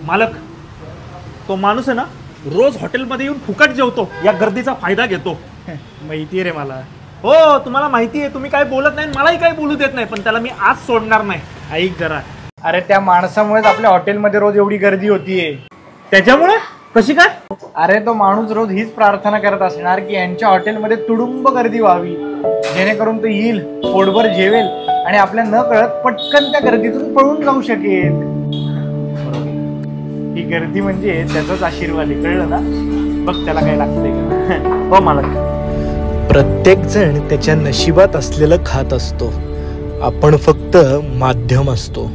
मालक, तो माणूस आहे ना रोज हॉटेलमध्ये येऊन फुकट जेवतो, या गर्दीचा फायदा घेतो. माहिती रे मला. हो तुम्हाला माहिती आहे, तुम्ही काय बोलत नाही, मलाही काही बोलू देत नाही, पण त्याला मी आज सोडणार नाही. ऐक जरा, अरे त्या माणसामुळेच आपल्या हॉटेलमध्ये रोज एवढी गर्दी होतीये. त्याच्यामुळे कशी काय? अरे तो माणूस रोज हीच प्रार्थना करत असणार की यांच्या हॉटेलमध्ये तुडुंब गर्दी व्हावी, जेणेकरून तो येईल, पोटभर जेवेल आणि आपल्या न कळत पटकन त्या गर्दीतून पळून जाऊ शकेल. ही गर्दी म्हणजे त्याचाच आशीर्वाद आहे, कळलं ना? बघ त्याला काय लागतंय का. हो मालक. प्रत्येक जण त्याच्या नशिबात असलेलं खात असतो, आपण फक्त माध्यम असतो.